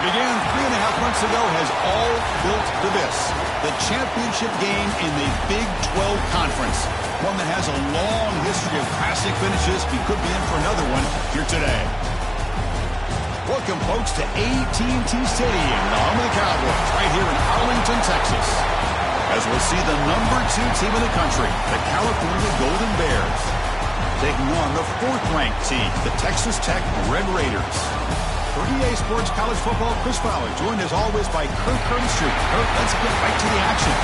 began 3.5 months ago has all built to this. The championship game in the Big 12 Conference. One that has a long history of classic finishes. We could be in for another one here today. Welcome, folks, to AT&T Stadium, the home of the Cowboys, right here in Arlington, Texas. As we'll see the #2 team in the country, the California Golden Bears, taking on the 4th-ranked team, the Texas Tech Red Raiders. For EA Sports College Football, Chris Fowler, joined as always by Kirk Curtis Jr. Kirk, let's get right to the action.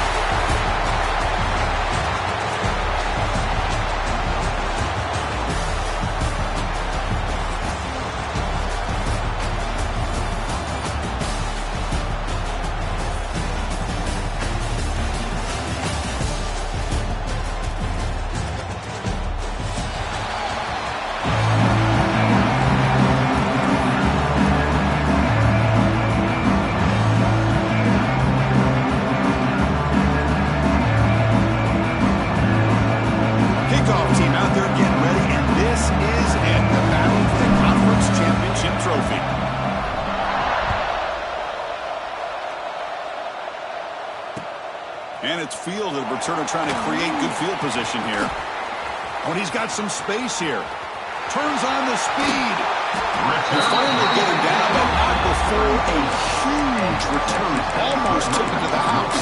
Turner trying to create good field position here. When he's got some space here. Turns on the speed. And finally get him down, but not before a huge return. Almost took it to the house.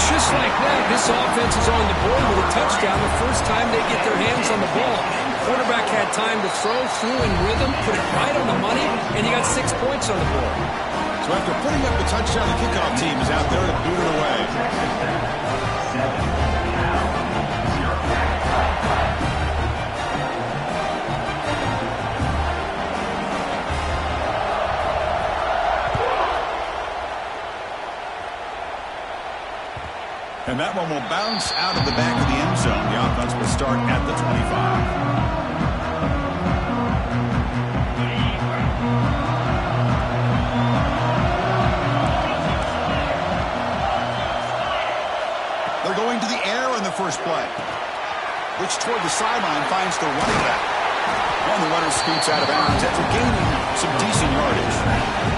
Just like that, this offense is on the board with a touchdown the first time they get their hands on the ball. Quarterback had time to throw, flew in rhythm, put it right on the money, and he got 6 points on the board. So after putting up the touchdown, the kickoff team is out there to boot it away. And that one will bounce out of the back of the end zone. The offense will start at the 25. They're going to the air on the first play, which toward the sideline finds the running back. And the runner scoots out of bounds after gaining some decent yardage.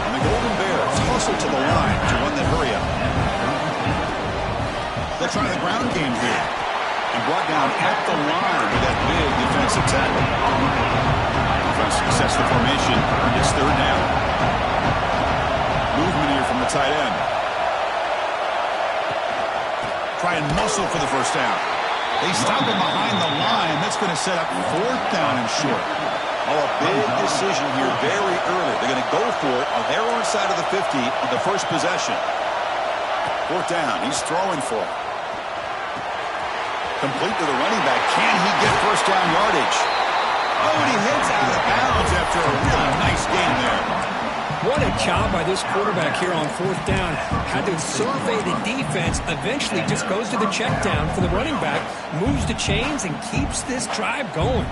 And the Golden Bears hustle to the line to run that hurry up. They'll try the ground game here. And brought down at the line with that big defensive tackle. Offense sets the formation. It's 3rd down. Movement here from the tight end. Try and muscle for the first down. They stop him behind the line. That's going to set up 4th down and short. Oh, a big decision here very early. They're going to go for it on their own side of the 50 on the first possession. 4th down. He's throwing for it. Complete to the running back. Can he get first down yardage? Oh, and he heads out of bounds after a really nice game there. What a job by this quarterback here on 4th down. Had to survey the defense. Eventually just goes to the check down for the running back. Moves the chains and keeps this drive going.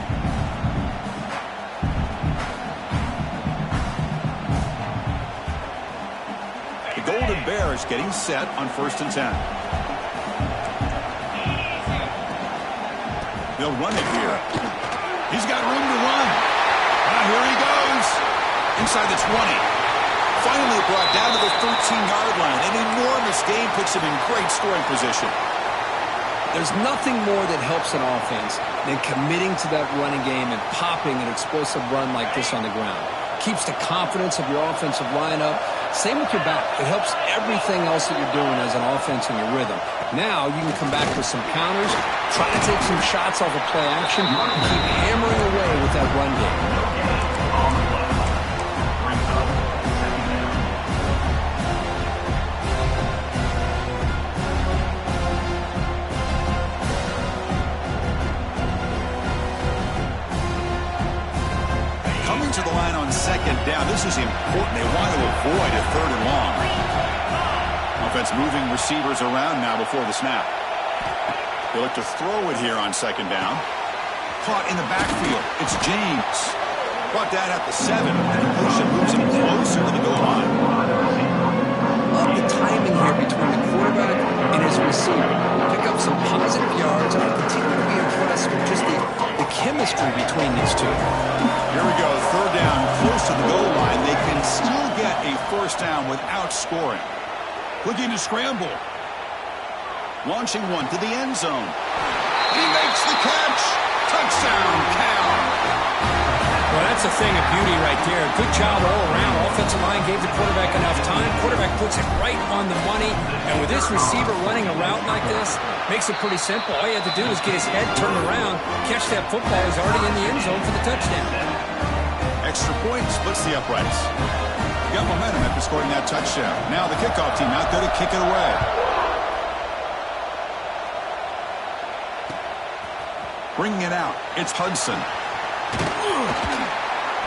The Golden Bears getting set on 1st and 10. They'll run it here. He's got room to run. Here he goes. Inside the 20. Finally brought down to the 13-yard line. An enormous gain puts him in great scoring position. There's nothing more that helps an offense than committing to that running game and popping an explosive run like this on the ground. Keeps the confidence of your offensive line up. Same with your back. It helps everything else that you're doing as an offense in your rhythm. Now you can come back with some counters, try to take some shots off of play action, and keep hammering away with that run game. important. They want to avoid a 3rd and long. Offense moving receivers around now before the snap. They look to throw it here on 2nd down. Caught in the backfield. It's James. Brought down at the 7. The completion moves him closer to the goal line. Love the timing here between the quarterback and his receiver. Pick up some positive yards, and I continue to be impressed with just the chemistry between these two. Here we go. 3rd down, close to the goal line. They can still get a 1st down without scoring. Looking to scramble. Launching one to the end zone. He makes the catch. Touchdown, Cal. Well, that's a thing of beauty right there. Good job all around. Offensive line gave the quarterback enough time. Quarterback puts it right on the money. And with this receiver running a route like this, makes it pretty simple. All you have to do is get his head turned around, catch that football. He's already in the end zone for the touchdown. Extra point splits the uprights. Got momentum after scoring that touchdown. Now the kickoff team out there to kick it away. Bringing it out, it's Hudson.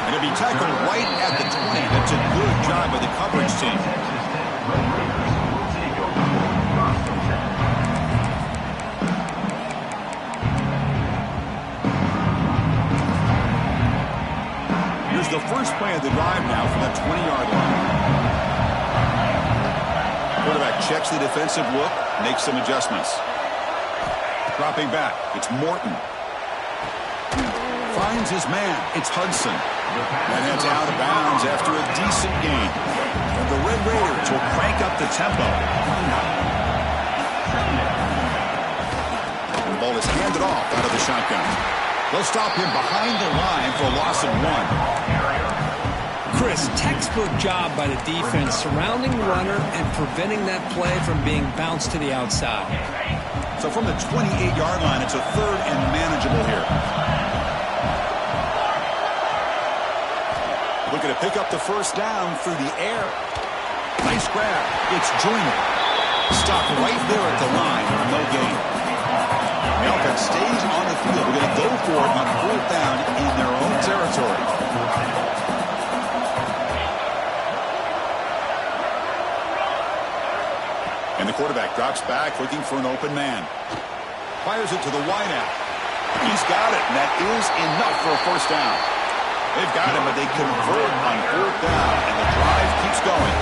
And it'll be tackled right at the 20. That's a good job by the coverage team. Here's the first play of the drive now from the 20-yard line. Quarterback checks the defensive look, makes some adjustments. Dropping back, it's Morton. Finds his man. It's Hudson. And it's out of bounds after a decent gain. And the Red Raiders will crank up the tempo. The ball is handed off out of the shotgun. They'll stop him behind the line for a loss of 1. Chris, textbook job by the defense surrounding the runner and preventing that play from being bounced to the outside. So from the 28-yard line, it's a 3rd and manageable here. Looking to pick up the 1st down through the air. Nice grab. It's Joyner. Stopped right there at the line. No gain. The offense stays on the field. We're going to go for it on 4th down in their own territory. And the quarterback drops back looking for an open man. Fires it to the wideout. He's got it, and that is enough for a 1st down. They've got him, but they convert on 4th down, and the drive keeps going.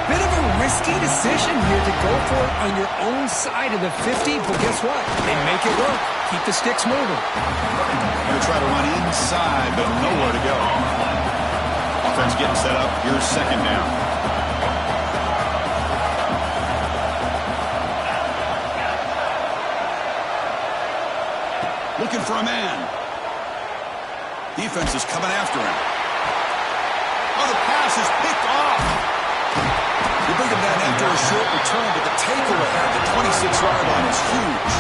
Bit of a risky decision here to go for it on your own side of the 50, but guess what? They make it work. Keep the sticks moving. Going to try to run inside, but nowhere to go. Offense getting set up. Here's 2nd down. Looking for a man. Defense is coming after him. Oh, the pass is picked off. They bring him down after a short return, but the takeaway at the 26-yard line is huge.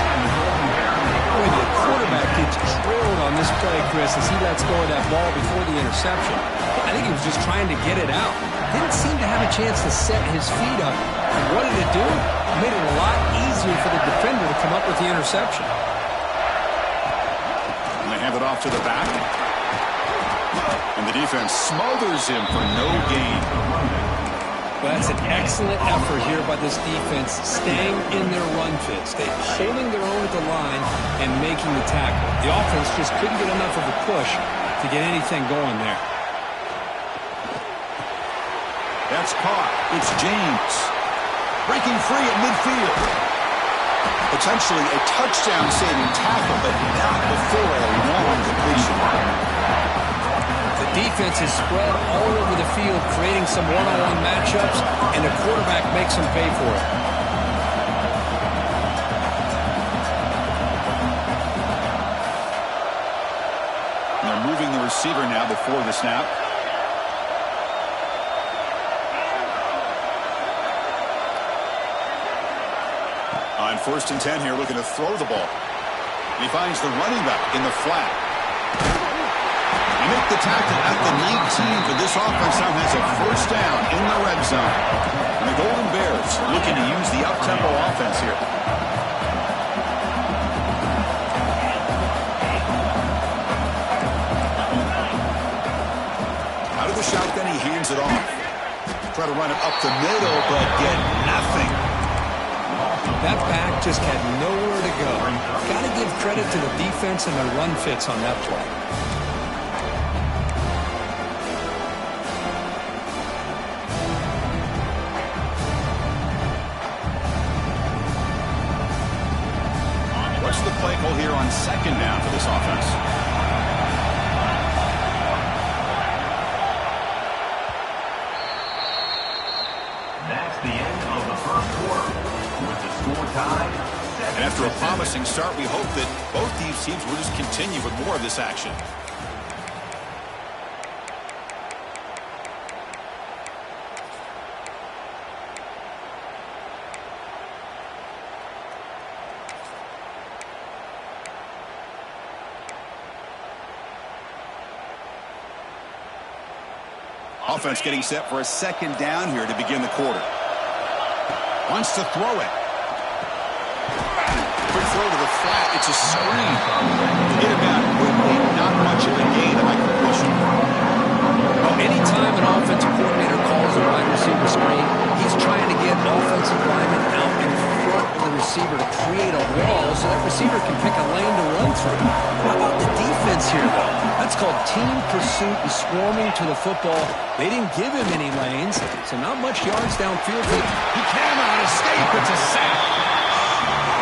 When the quarterback gets drilled on this play, Chris, as he lets go of that ball before the interception, I think he was just trying to get it out. Didn't seem to have a chance to set his feet up. And what did it do? It made it a lot easier for the defender to come up with the interception. And they hand it off to the back. And the defense smothers him for no gain. Well, that's an excellent effort here by this defense, staying in their run fits. They're holding their own at the line and making the tackle. The offense just couldn't get enough of a push to get anything going there. That's caught. It's James. Breaking free at midfield. Potentially a touchdown-saving tackle, but not before a long completion. The defense is spread all over the field, creating some one-on-one matchups, and the quarterback makes them pay for it. And they're moving the receiver now before the snap. On 1st and 10 here, looking to throw the ball. He finds the running back in the flat. They make the tackle at the 19, but this offense now has a 1st down in the red zone. And the Golden Bears looking to use the up-tempo offense here. Out of the shotgun, he Try to run it up the middle, but get nothing. That back just had nowhere to go. Got to give credit to the defense and their run fits on that play. What's the play call here on second down for this offense? That's the end of the first quarter. With the score tied. And after a promising start, we hope that both these teams will just continue with more of this action. Offense getting set for a second down here to begin the quarter. Wants to throw it. Quick throw to the flat. It's a screen. Get him out quickly. Not much of a gain of completion. Well, anytime an offensive coordinator calls a wide receiver screen, he's trying to get offensive linemen out in front of the receiver to create a wall so that receiver can pick a lane to run through. How about the defense here, though? That's called team pursuit and swarming to the football. They didn't give him any lanes, so not much yards downfield. He cannot escape. It's a sack.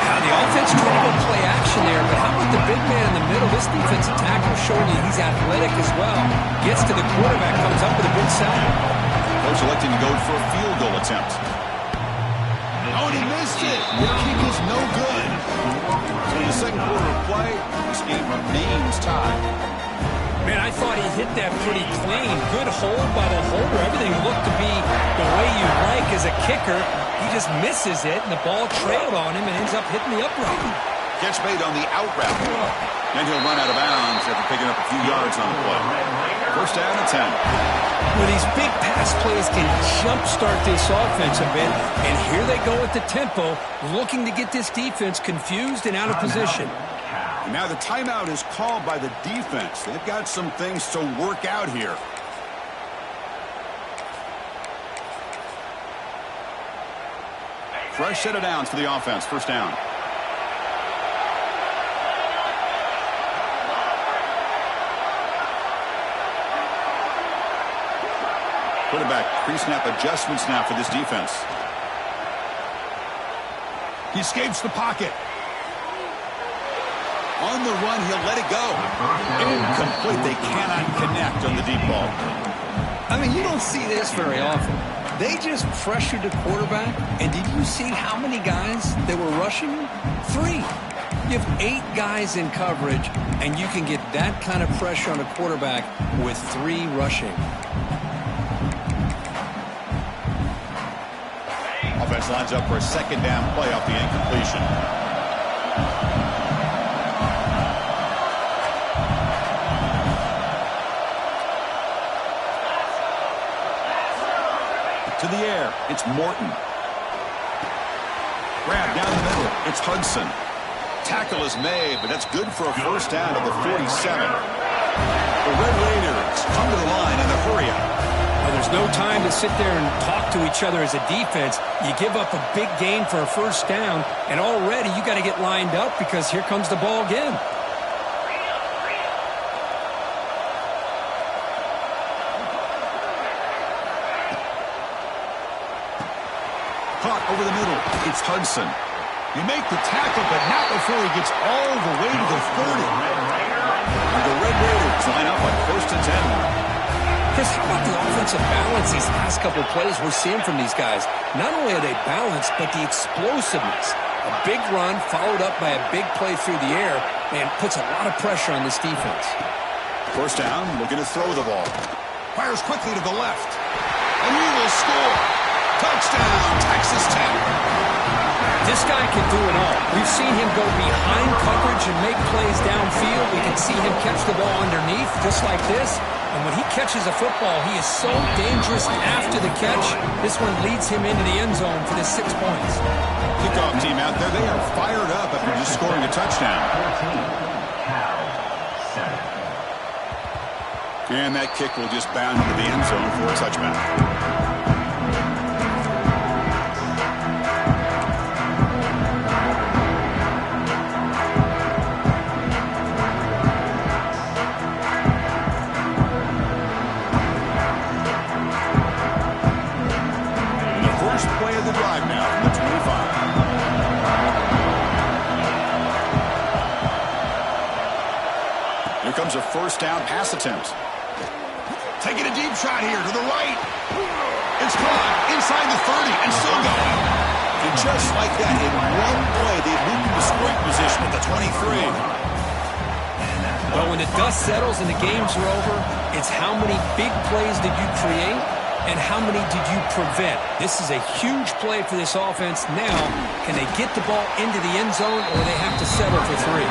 Now, the offense trying to go play action there, but how about the big man in the middle? This defensive tackle showing you he's athletic as well. Gets to the quarterback, comes up with a big sack. Coach electing to go for a field goal attempt. Oh, and he missed it. The kick is no good. So in the second quarter of play, this game remains tied. Man, I thought he hit that pretty clean. Good hold by the holder. Everything looked to be the way you like as a kicker. He just misses it, and the ball trailed on him and ends up hitting the upright. Catch made on the out route. Then he'll run out of bounds after picking up a few yards on the play. First down and 10. Well, these big pass plays can jumpstart this offense a bit, and here they go at the tempo, looking to get this defense confused and out of position. And now the timeout is called by the defense. They've got some things to work out here. Fresh set of downs for the offense. First down. Quarterback pre-snap adjustments now for this defense. He escapes the pocket. On the run, he'll let it go. Incomplete. They cannot connect on the deep ball. I mean, you don't see this very often. They just pressured the quarterback, and did you see how many guys they were rushing? 3. You have 8 guys in coverage, and you can get that kind of pressure on a quarterback with 3 rushing. Offense lines up for a second down play off the incompletion. To the air, it's Morton. Grab down the middle, it's Hudson. Tackle is made, but that's good for a first down at the 47. The Red Raiders come to the line in a hurry-up. Well, there's no time to sit there and talk to each other as a defense. You give up a big gain for a first down, and already you got to get lined up because here comes the ball again. Caught over the middle. It's Hudson. You make the tackle, but not before he gets all the way to the 30. And the Red Raiders line up on first and 10. Chris, how about the offensive balance these last couple of plays we're seeing from these guys? Not only are they balanced, but the explosiveness. A big run followed up by a big play through the air, and puts a lot of pressure on this defense. First down, looking to throw the ball. Fires quickly to the left. And he will score. Touchdown, Texas Tech. This guy can do it all. We've seen him go behind coverage and make plays downfield. We can see him catch the ball underneath, just like this. And when he catches a football, he is so dangerous after the catch. This one leads him into the end zone for the 6 points. Kickoff team out there, they are fired up after just scoring a touchdown. And that kick will just bound into the end zone for a touchback. terms of first down pass attempts. Taking a deep shot here to the right. It's caught inside the 30 and still going. And just like that, in one play, they've moved into scoring position at the 23. Well, when the dust settles and the games are over, it's how many big plays did you create and how many did you prevent. This is a huge play for this offense. Now, can they get the ball into the end zone or they have to settle for 3?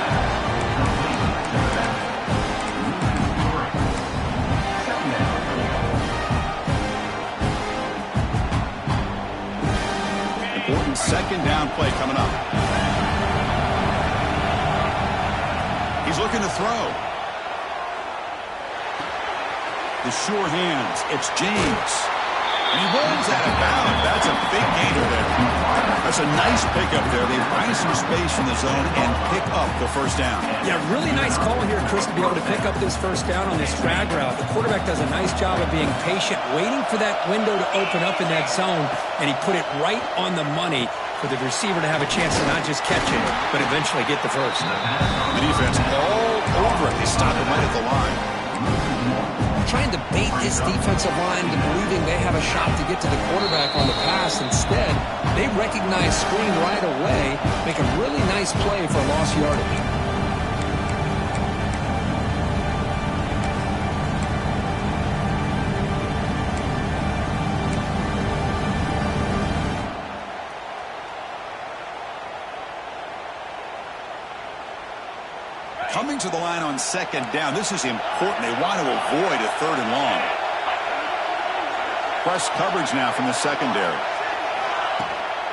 Important second down play coming up. He's looking to throw. The sure hands. It's James. And he rolls out of bounds. That's a big gainer there. That's a nice pickup there. They find some space in the zone and pick up the first down. Yeah, really nice call here, Chris, to be able to pick up this first down on this drag route. The quarterback does a nice job of being patient, waiting for that window to open up in that zone, and he put it right on the money for the receiver to have a chance to not just catch it, but eventually get the first. The defense all over it. They stop him right at the line. Trying to bait this defensive line into believing they have a shot to get to the quarterback on the pass. Instead, they recognize screen right away, make a really nice play for lost yardage. Coming to the line on second down. This is important. They want to avoid a third and long. Press coverage now from the secondary.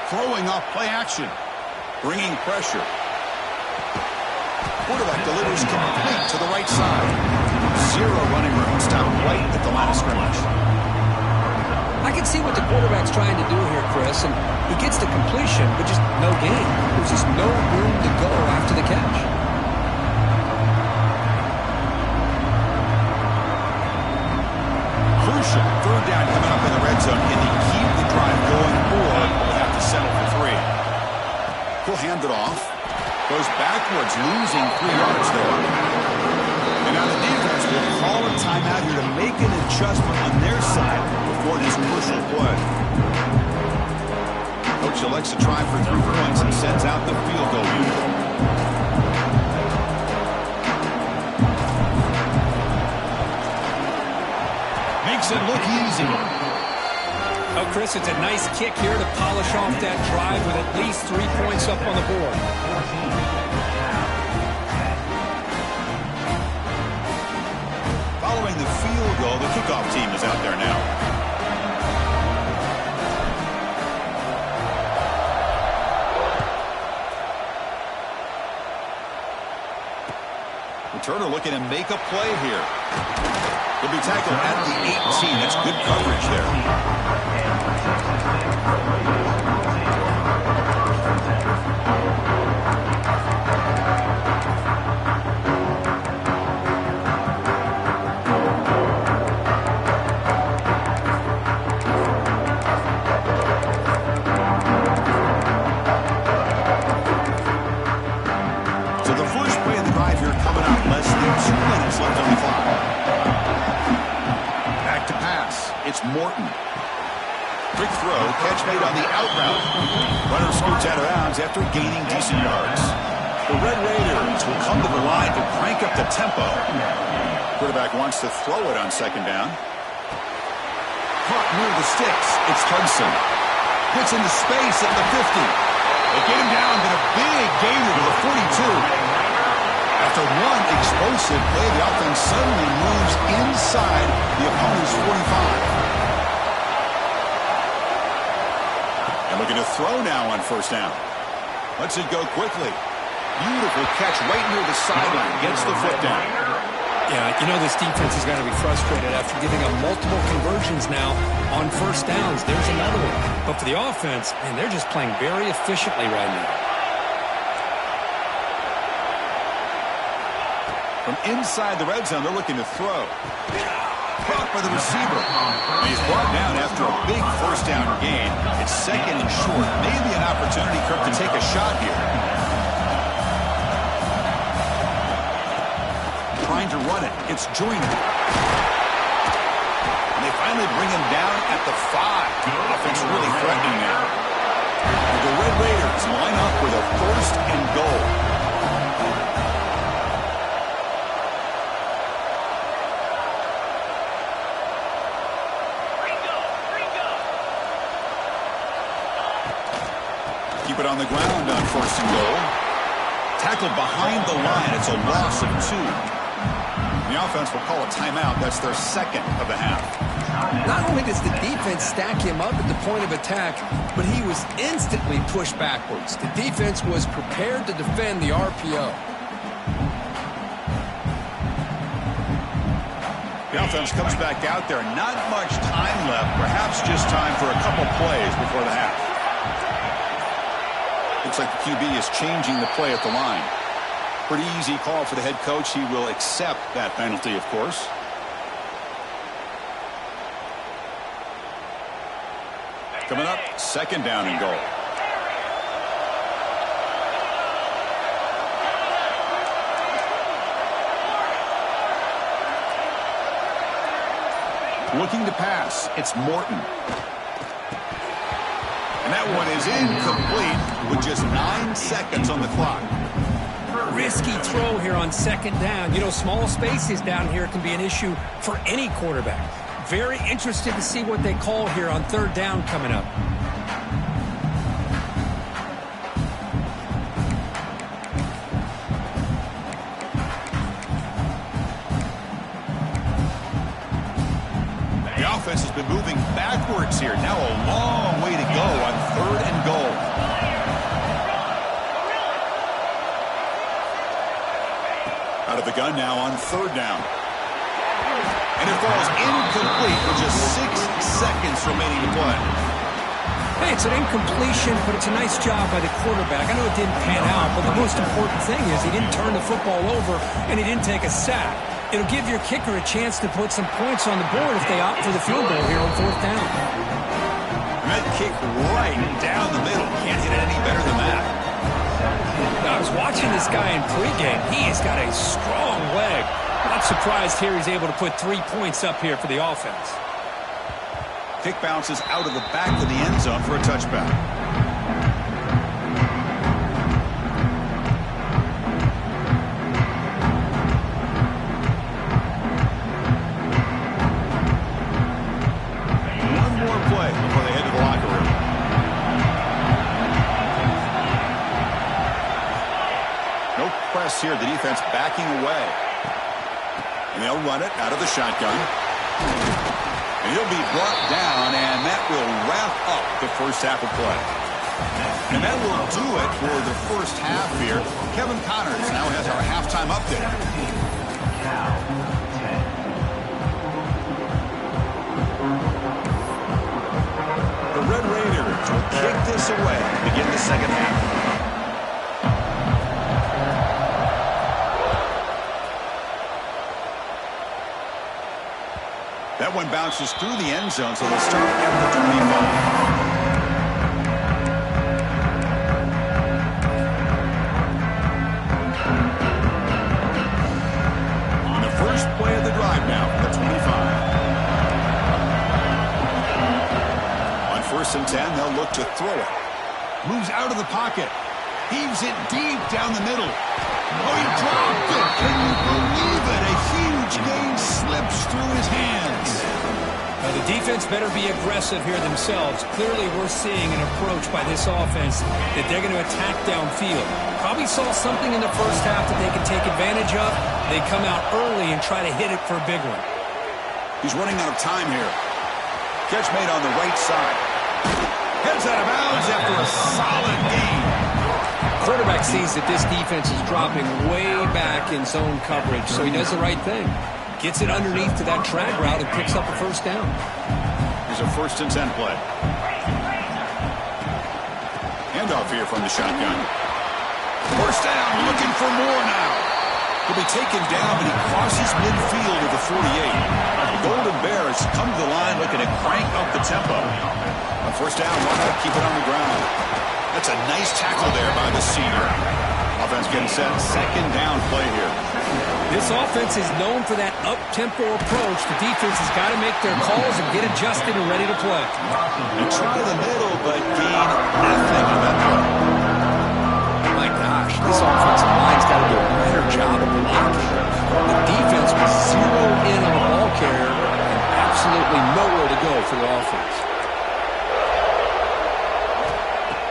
Throwing off play action. Bringing pressure. Quarterback delivers complete to the right side. Zero running room. Stop right at the line of scrimmage. I can see what the quarterback's trying to do here, Chris, and he gets the completion, but just no gain. There's just no room to go after the catch. Crucial third down coming up in the red zone. Can they keep the drive going, or will they have to settle for 3? He'll hand it off. Goes backwards, losing 3 yards there. And now the defense will call a timeout here to make an adjustment on their side before this crucial play. Coach elects to try for 3 points and sends out the field goal unit. Makes it look easy. Oh, Chris, it's a nice kick here to polish off that drive with at least 3 points up on the board. Following the field goal, the kickoff team is out there now. Returner looking to make a play here. He'll be tackled at the 18. That's good coverage there. So the first play of the drive here coming up. Less than 2 minutes left on the clock. It's Morton. Quick throw, catch made on the out route. Runner scoots out of bounds after gaining decent yards. The Red Raiders will come to the line to crank up the tempo. Quarterback wants to throw it on second down. Caught near the sticks. It's Hudson. Gets into space at the 50. They get him down, but a big gainer to the 42. After one explosive play, the offense suddenly moves inside the opponent's 45. And looking to throw now on first down. Lets it go quickly. Beautiful catch right near the sideline. Gets the foot down. Yeah, you know this defense is going to be frustrated after giving up multiple conversions now on first downs. There's another one. But for the offense, man, they're just playing very efficiently right now. From inside the red zone, they're looking to throw. Caught by the receiver. And he's brought down after a big first down gain. It's second and short. Maybe an opportunity, Kirk, to take a shot here. trying to run it. It's Joyner. And they finally bring him down at the 5. Offense really threatening there. And the Red Raiders line up with a 1st and goal. Keep it on the ground on 1st and goal. Tackled behind the line. It's a loss of 2. The offense will call a timeout. That's their 2nd of the half. Not only does the defense stack him up at the point of attack, but he was instantly pushed backwards. The defense was prepared to defend the RPO. The offense comes back out there. Not much time left. Perhaps just time for a couple plays before the half. Looks like the QB is changing the play at the line. Pretty easy call for the head coach. He will accept that penalty, of course. Coming up, 2nd down and goal. Looking to pass. It's Morton. And that one is incomplete with just 9 seconds on the clock. Risky throw here on 2nd down. You know, small spaces down here can be an issue for any quarterback. Very interested to see what they call here on 3rd down coming up. The offense has been moving backwards here. Now a long way to go on 3rd and goal. Out of the gun now on 3rd down. And it falls incomplete with just 6 seconds remaining to play. Hey, it's an incompletion, but it's a nice job by the quarterback. I know it didn't pan out, but the most important thing is he didn't turn the football over and he didn't take a sack. It'll give your kicker a chance to put some points on the board if they opt for the field goal here on 4th down. And that kick right down the middle. Can't hit it any better than that. I was watching this guy in pregame. He has got a strong leg. Not surprised here he's able to put 3 points up here for the offense. Kick bounces out of the back of the end zone for a touchback. One more play before they head to the locker room. No press here. The defense backing away. And they'll run it out of the shotgun. And he'll be brought down, and that will wrap up the 1st half of play. And that will do it for the 1st half here. Kevin Connors now has our halftime update. The Red Raiders will kick this away to begin the 2nd half. That one bounces through the end zone, so they'll start at the 25. On the first play of the drive now, the 25. On 1st and 10, they'll look to throw it. Moves out of the pocket. Heaves it deep down the middle. Oh, he dropped it. Can you believe it? A huge gain slips through his hands. Now the defense better be aggressive here themselves. Clearly we're seeing an approach by this offense that they're going to attack downfield. Probably saw something in the 1st half that they can take advantage of. They come out early and try to hit it for a big one. He's running out of time here. Catch made on the right side. Heads out of bounds after a solid gain. Quarterback sees that this defense is dropping way back in zone coverage, so he does the right thing. Gets it underneath to that drag route and picks up a 1st down. Here's a 1st and 10 play. Handoff here from the shotgun. 1st down, looking for more now. He'll be taken down, but he crosses midfield at the 48. The Golden Bears come to the line looking to crank up the tempo. On 1st down, why not keep it on the ground? That's a nice tackle there by the senior. Offense getting set. 2nd down play here. This offense is known for that up-tempo approach. The defense has got to make their calls and get adjusted and ready to play. And try the middle, but gain nothing on that play. My gosh, this offensive line's got to do a better job of blocking. The defense was zeroed in on the ball carrier and absolutely nowhere to go for the offense.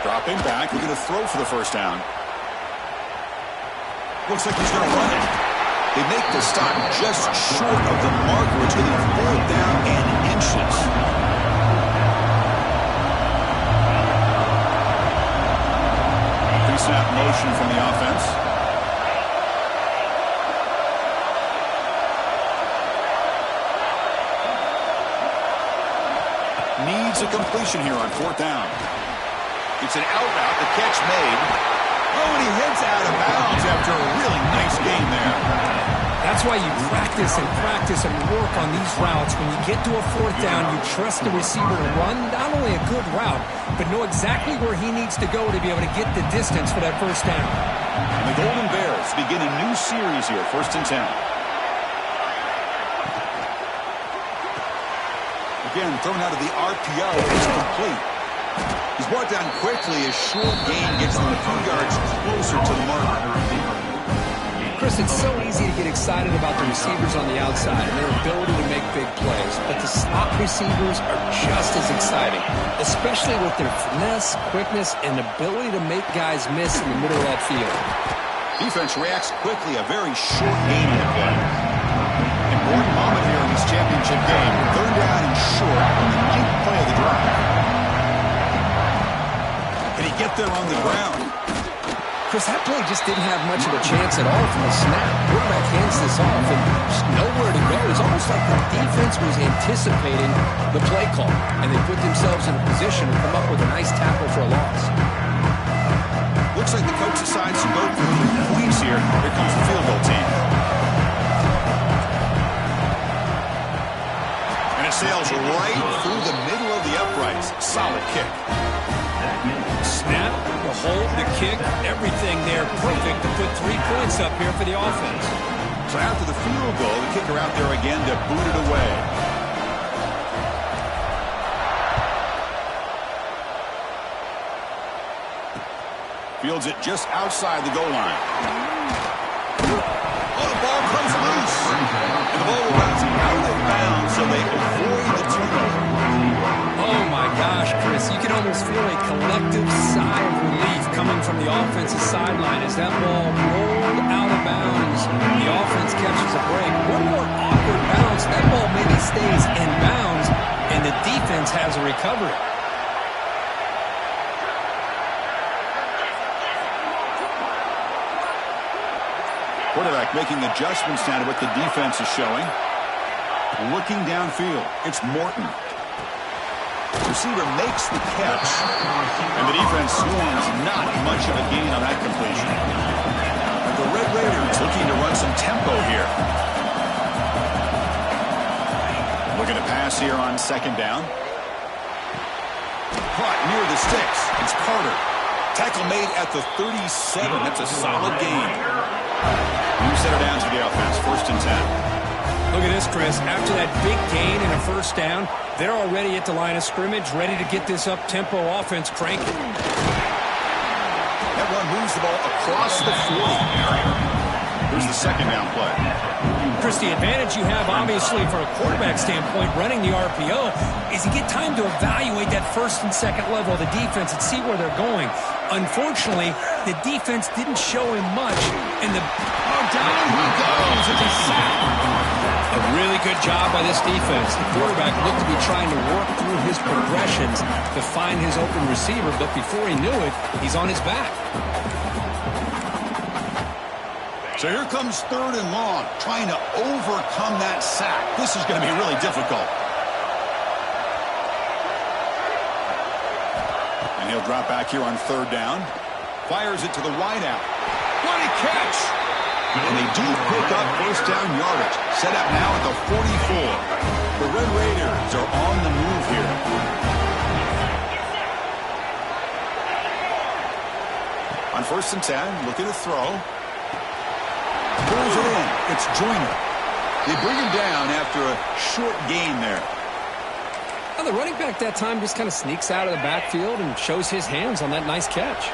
Dropping back, looking to throw for the first down. Looks like he's going to run it. They make the stop just short of the marker. It's going to be 4th down and inches. Pre-snap motion from the offense. Needs a completion here on 4th down. It's an out route, the catch made. Oh, and he heads out of bounds after a really nice game there. That's why you practice and work on these routes. When you get to a 4th down, you trust the receiver to run not only a good route, but know exactly where he needs to go to be able to get the distance for that first down. And the Golden Bears begin a new series here, 1st and 10. Again, thrown out of the RPO, it's complete. He's brought down quickly. A short gain gets them a few yards closer to the mark. Chris, it's so easy to get excited about the receivers on the outside and their ability to make big plays, but the slot receivers are just as exciting, especially with their finesse, quickness, and ability to make guys miss in the middle of that field. Defense reacts quickly. A very short gain on the play. Important moment here in this championship game. 3rd down and short on the 9th play of the drive. Can he get there on the ground? Chris, that play just didn't have much of a chance at all from the snap. Quarterback hands this off and just nowhere to go. It's almost like the defense was anticipating the play call, and they put themselves in a position to come up with a nice tackle for a loss. Looks like the coach decides to go for 3 points here. Here comes the field goal team. And it sails right through the middle of the uprights. Solid kick. Snap, the hold, the kick, everything there perfect to put 3 points up here for the offense. So after the field goal, the kicker out there again to boot it away. Fields it just outside the goal line. Oh, the ball comes loose. And the ball will bounce out of bounds, so they avoid the turnover. Oh, my gosh, Chris. You can almost feel a collective sigh of relief coming from the offensive sideline as that ball rolled out of bounds. The offense catches a break. One more awkward bounce. That ball maybe stays in bounds, and the defense has a recovery. Quarterback making adjustments now to what the defense is showing. Looking downfield, it's Morton. Receiver makes the catch, and the defense swarms. Not much of a gain on that completion. The Red Raiders looking to run some tempo here. Looking to pass here on 2nd down. Caught near the sticks. It's Carter. Tackle made at the 37. That's a solid gain. New center down to the offense. 1st and 10. Look at this, Chris. After that big gain and a first down, they're already at the line of scrimmage, ready to get this up-tempo offense cranking. That one moves the ball across the 40 area. Here's the 2nd down play. Chris, the advantage you have, obviously, from a quarterback standpoint, running the RPO, is you get time to evaluate that 1st and 2nd level of the defense and see where they're going. Unfortunately, the defense didn't show him much, and down he goes. It's a sack. A really good job by this defense. The quarterback looked to be trying to work through his progressions to find his open receiver, but before he knew it, he's on his back. So here comes 3rd and long, trying to overcome that sack. This is going to be really difficult. And he'll drop back here on 3rd down. Fires it to the wideout. What a catch! And they do pick up 1st down yardage. Set up now at the 44. The Red Raiders are on the move here. On 1st and 10, looking to throw. Pulls it in. It's Joyner. They bring him down after a short gain there. Well, the running back that time just kind of sneaks out of the backfield and shows his hands on that nice catch.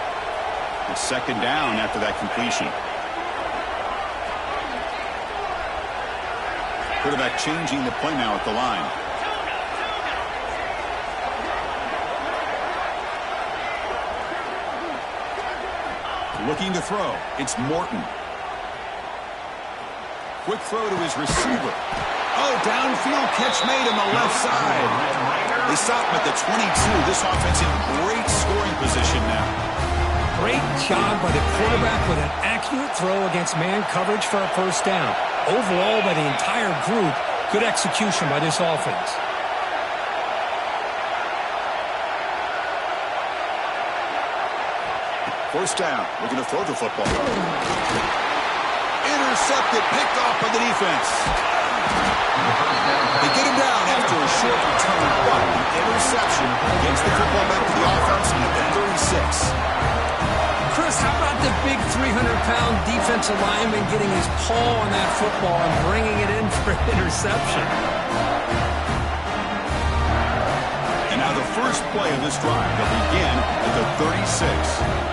It's second down after that completion. Quarterback changing the play now at the line. Looking to throw. It's Morton. Quick throw to his receiver. Oh, downfield catch made on the left side. They stop him at the 22. This offense in great scoring position now. Great job by the quarterback with an accurate throw against man coverage for a first down. Overall, by the entire group, good execution by this offense. First down. Looking to throw the football. Intercepted, picked off by the defense. They get him down after a short return, but the interception gets the football back to the offense at the 36. Chris, how about the big 300-pound defensive lineman getting his paw on that football and bringing it in for an interception? And now the first play of this drive will begin at the 36.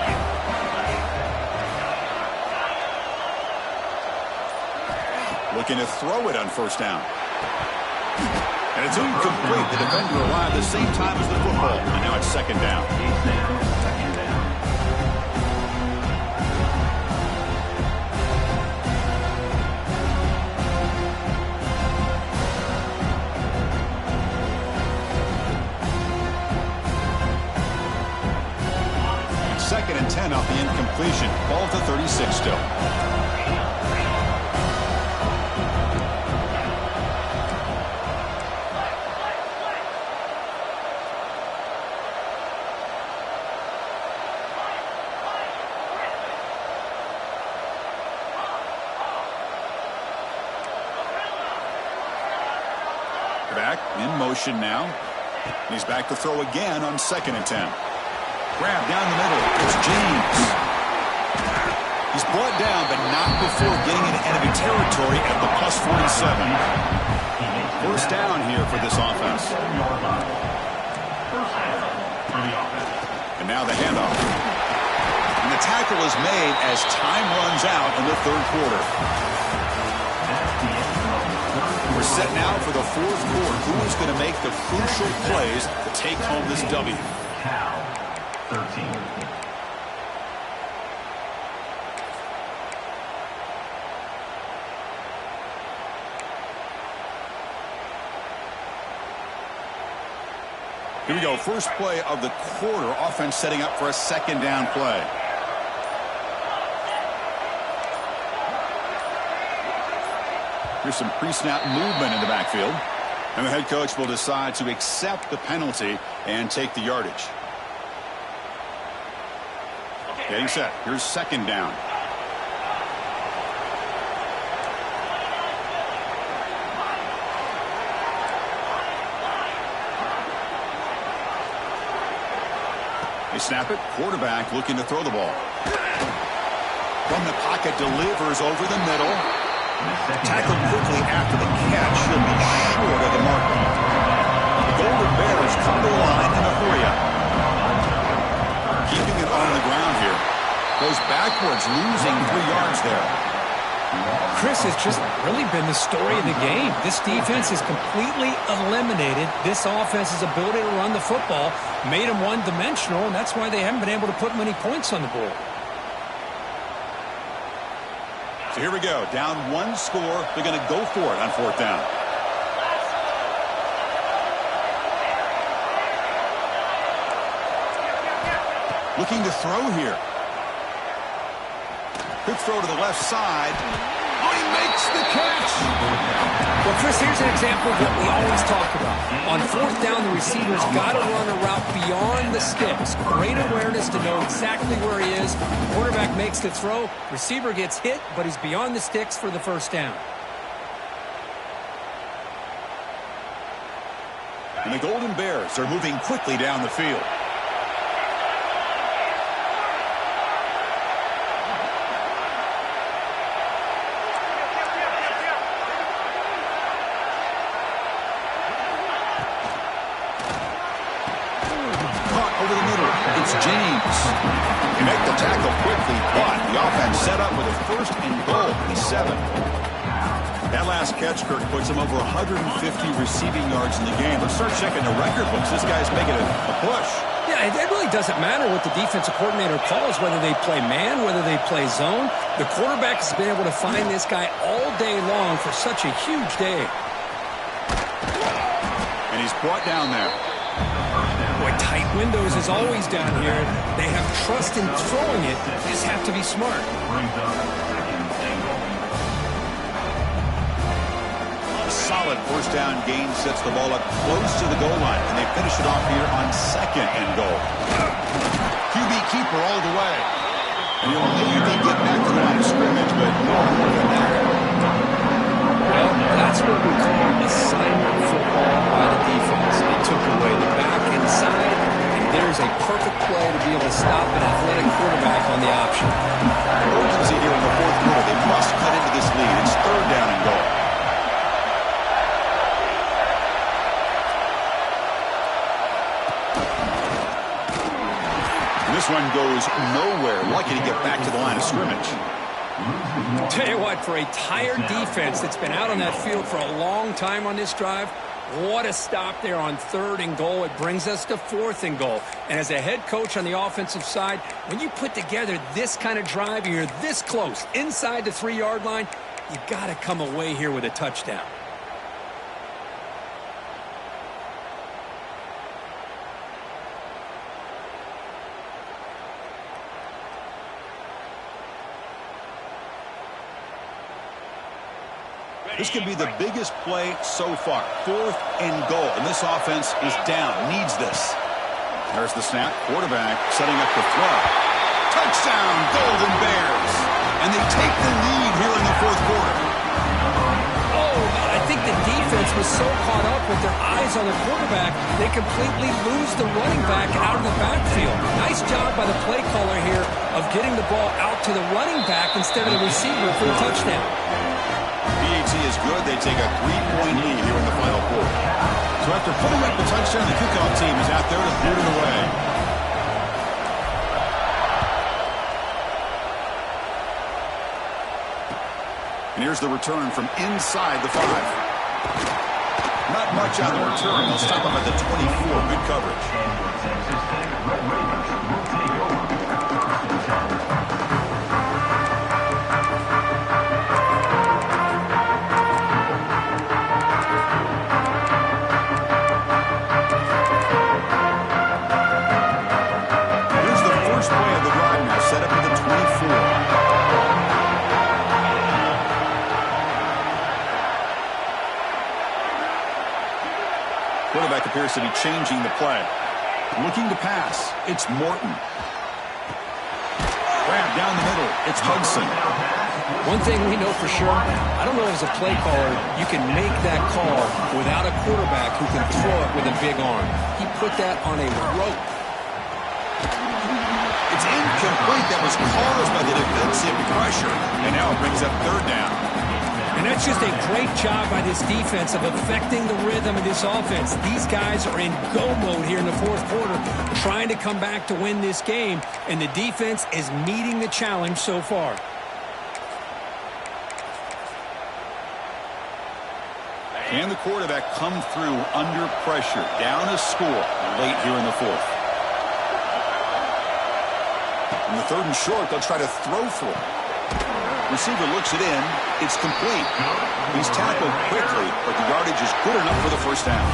Looking to throw it on first down. And it's incomplete. The defender arrived the same time as the football. And now it's second down. Second and 10 off the incompletion. Ball to 36 still. Back in motion now. He's back to throw again on second and 10. Grab down the middle. It's James. He's brought down, but not before getting into enemy territory at the plus 47. First down here for this offense. And now the handoff. And the tackle is made as time runs out in the third quarter. We're set now for the fourth quarter. Who is going to make the crucial plays to take home this W? 13. Here we go. First play of the quarter. Offense setting up for a second down play. Here's some pre-snap movement in the backfield. And the head coach will decide to accept the penalty and take the yardage. Getting set. Here's second down. They snap it. Quarterback looking to throw the ball. From the pocket, delivers over the middle. Tackled quickly after the catch. He'll be short of the mark. The Golden Bears come to the line in a hurry up. Keeping it on the ground here. Goes backwards, losing 3 yards there. Chris, has just really been the story of the game. This defense has completely eliminated this offense's ability to run the football, made them one-dimensional, and that's why they haven't been able to put many points on the board. So here we go. Down one score. They're going to go for it on fourth down. Looking to throw here. Quick throw to the left side. Oh, he makes the catch. Well, Chris, here's an example of what we always talk about. On fourth down, the receiver's got to run a route beyond the sticks. Great awareness to know exactly where he is. Quarterback makes the throw. Receiver gets hit, but he's beyond the sticks for the first down. And the Golden Bears are moving quickly down the field. Over the middle, it's James. They make the tackle quickly, but the offense set up with a 1st and goal at the 7. That last catch, Kirk, puts him over 150 receiving yards in the game. Let's start checking the record books. This guy's making a push. Yeah, it really doesn't matter what the defensive coordinator calls, whether they play man, whether they play zone. The quarterback has been able to find this guy all day long for such a huge day. And he's brought down there. Boy, tight windows is always down here. They have trust in throwing it. They just have to be smart. Solid 1st down gain sets the ball up close to the goal line, and they finish it off here on 2nd and goal. QB keeper all the way. And you'll maybe get back to the line of scrimmage, but no more than that. Well, that's what we call assignment football by the defense. They took away the back inside, and there's a perfect play to be able to stop an athletic quarterback on the option. Urgency here in the 4th quarter. They must cut into this lead. It's 3rd down and goal. This one goes nowhere. Lucky to get back to the line of scrimmage. Tell you what, for a tired defense that's been out on that field for a long time on this drive, what a stop there on 3rd and goal. It brings us to 4th and goal. And as a head coach on the offensive side, when you put together this kind of drive and you're this close inside the 3-yard line, you got to come away here with a touchdown. This could be the biggest play so far. 4th and goal. And this offense is down. Needs this. There's the snap. Quarterback setting up the throw. Touchdown, Golden Bears. And they take the lead here in the 4th quarter. Oh, I think the defense was so caught up with their eyes on the quarterback, they completely lose the running back out of the backfield. Nice job by the play caller here of getting the ball out to the running back instead of the receiver for a touchdown. PAT is good. They take a 3-point lead here in the final quarter. So after putting up the touchdown, the kickoff team is out there to put it away. And here's the return from inside the 5. Not much on the return. They'll stop him at the 24. Good coverage. Quarterback appears to be changing the play. Looking to pass. It's Morton. Grab down the middle. It's Hudson. One thing we know for sure, I don't know as a play caller, you can make that call without a quarterback who can throw it with a big arm. He put that on a rope. It's incomplete. That was caused by the defensive pressure. And now it brings up 3rd down. And that's just a great job by this defense of affecting the rhythm of this offense. These guys are in go mode here in the 4th quarter, trying to come back to win this game, and the defense is meeting the challenge so far. Can the quarterback come through under pressure? Down a score late here in the 4th. In the 3rd and short, they'll try to throw for it. Receiver looks it in. It's complete. He's tackled quickly, but the yardage is good enough for the 1st down.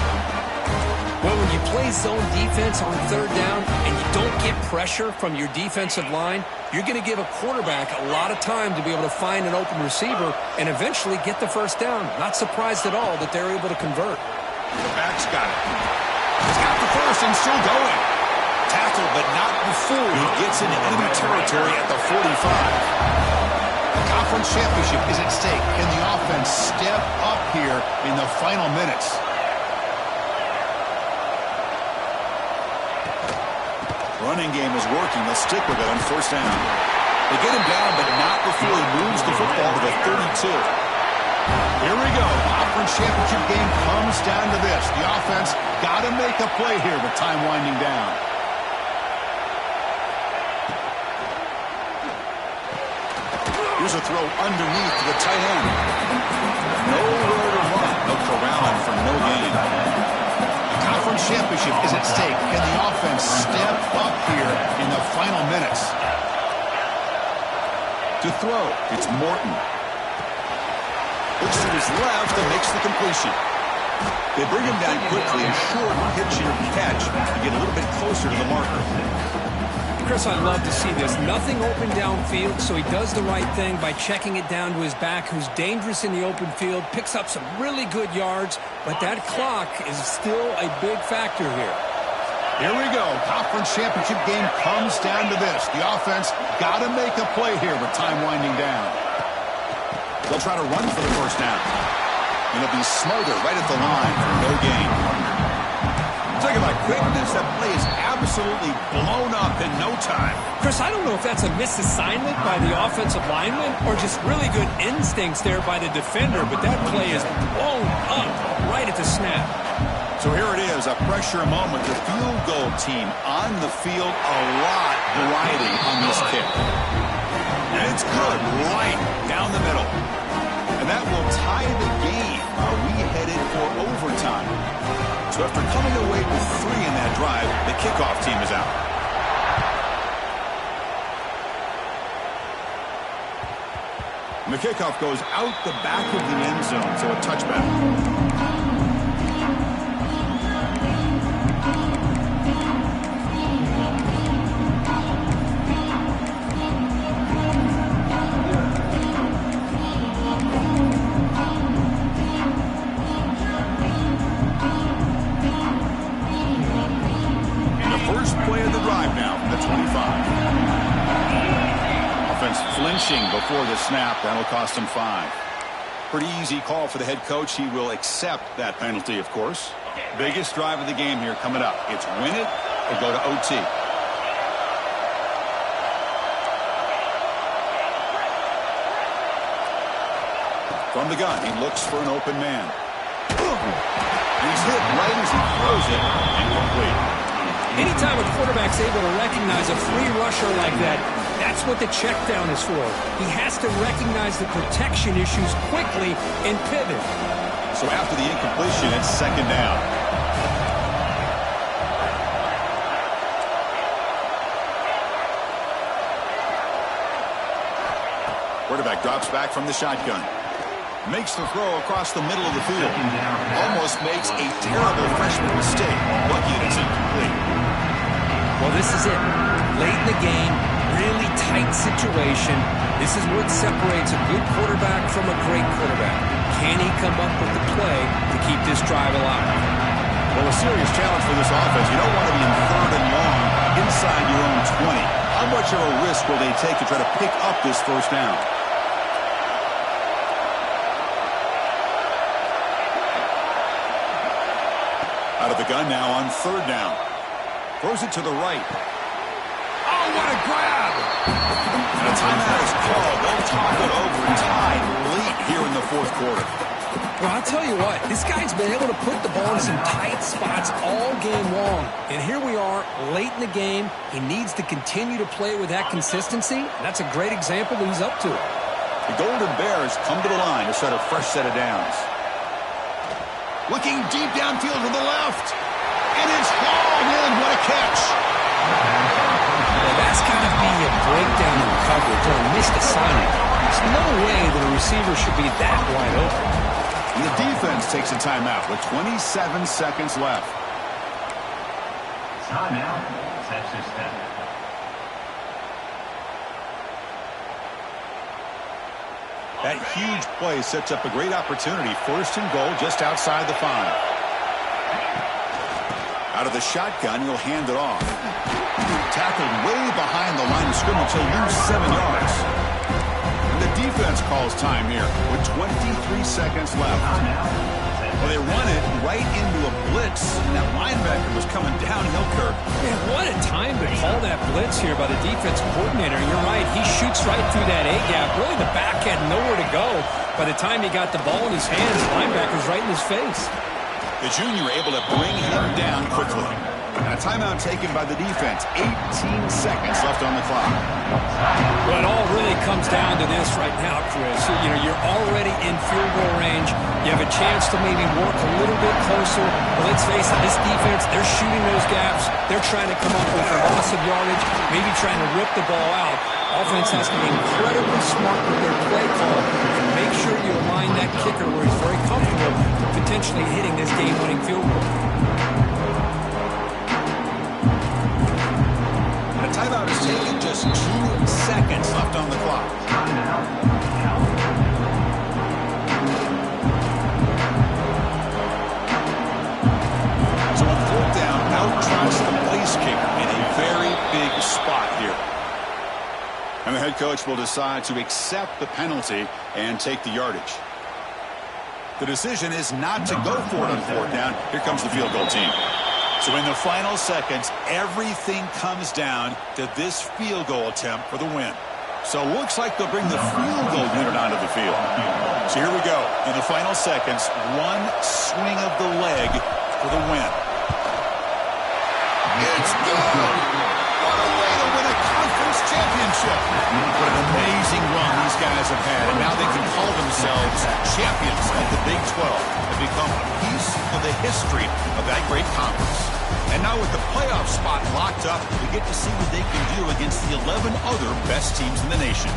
Well, when you play zone defense on 3rd down and you don't get pressure from your defensive line, you're going to give a quarterback a lot of time to be able to find an open receiver and eventually get the 1st down. Not surprised at all that they're able to convert. The back's got it. He's got the 1st and still going. Tackle, but not before he gets into enemy territory at the 45. Conference championship is at stake. Can the offense step up here in the final minutes? Running game is working. They'll stick with it on 1st down. They get him down, but not before he moves the football to the 32. Here we go. Conference championship game comes down to this. The offense got to make a play here with time winding down. Here's a throw underneath to the tight end. Nowhere to run. No corralling for no gain. The conference championship is at stake. Can the offense step up here in the final minutes? To throw, it's Morton. Looks to his left and makes the completion. They bring him down quickly, a short pitch and catch to get a little bit closer to the marker. Chris, I love to see this. Nothing open downfield, so he does the right thing by checking it down to his back, who's dangerous in the open field, picks up some really good yards, but that clock is still a big factor here. Here we go. Conference championship game comes down to this. The offense got to make a play here with time winding down. They'll try to run for the first down. And it'll be Smother right at the line for no gain. Talking about quickness, that play is absolutely blown up in no time. Chris, I don't know if that's a misassignment by the offensive lineman or just really good instincts there by the defender, but that play is blown up right at the snap. So here it is, a pressure moment. The field goal team on the field, a lot riding on this kick. And it's good, right down the middle. And that will tie the game. Are we headed for overtime? So after coming away with 3 in that drive, the kickoff team is out. And the kickoff goes out the back of the end zone, so a touchback. Before the snap, that'll cost him 5. Pretty easy call for the head coach. He will accept that penalty, of course. Biggest drive of the game here coming up. It's win it or go to OT. From the gun, he looks for an open man. He's hit right as he throws it and complete. Anytime a quarterback's able to recognize a free rusher like that, that's what the check down is for. He has to recognize the protection issues quickly and pivot. So after the incompletion, it's second down. Quarterback drops back from the shotgun. Makes the throw across the middle of the field. Almost makes a terrible freshman mistake. Lucky it's incomplete. Well, this is it. Late in the game, really tight situation. This is what separates a good quarterback from a great quarterback. Can he come up with the play to keep this drive alive? Well, a serious challenge for this offense. You don't want to be in 3rd and long inside your own 20. How much of a risk will they take to try to pick up this first down? Out of the gun now on 3rd down. Throws it to the right. Oh, what a grab! And a timeout is called. They'll talk it over tied late here in the 4th quarter. Well, I'll tell you what, this guy's been able to put the ball in some tight spots all game long. And here we are, late in the game. He needs to continue to play with that consistency. That's a great example that he's up to. The Golden Bears come to the line to set a fresh set of downs. Looking deep downfield to the left. And it's hauled in. What a catch. Well, that's got to be a breakdown in coverage or a missed assignment. There's no way that a receiver should be that wide open. And the defense takes a timeout with 27 seconds left. Timeout, Texas Tech. That huge play sets up a great opportunity. 1st and goal just outside the 5. Out of the shotgun, he'll hand it off. Tackled way behind the line of scrimmage. He'll lose 7 yards. And the defense calls time here with 23 seconds left. Well, they run it right into a blitz. And that linebacker was coming downhill, Kirk. Man, what a time to call that blitz here by the defense coordinator. You're right, he shoots right through that A-gap. Really, the back had nowhere to go. By the time he got the ball in his hands, the linebacker's right in his face. The junior able to bring him down quickly. A timeout taken by the defense. 18 seconds left on the clock. Well, it all really comes down to this right now, Chris. You know, you're already in field goal range. You have a chance to maybe work a little bit closer. But let's face it, this defense, they're shooting those gaps. They're trying to come up with a loss of yardage, maybe trying to rip the ball out. Offense has to be incredibly smart with their play call and make sure you align that kicker where he's very comfortable with potentially hitting this game-winning field goal. A timeout is taken, just 2 seconds left on the clock. So on 4th down, out tries the place kicker in a very big spot here. And the head coach will decide to accept the penalty and take the yardage. The decision is not to go for it on 4th down. Here comes the field goal team. So in the final seconds, everything comes down to this field goal attempt for the win. So it looks like they'll bring the field goal unit onto the field. So here we go. In the final seconds, one swing of the leg for the win. It's good! What a way to win a conference championship! What an amazing run these guys have had, and now they can call themselves champions of the Big 12 and become a piece of the history of that great conference. And now with the playoff spot locked up, we get to see what they can do against the 11 other best teams in the nation.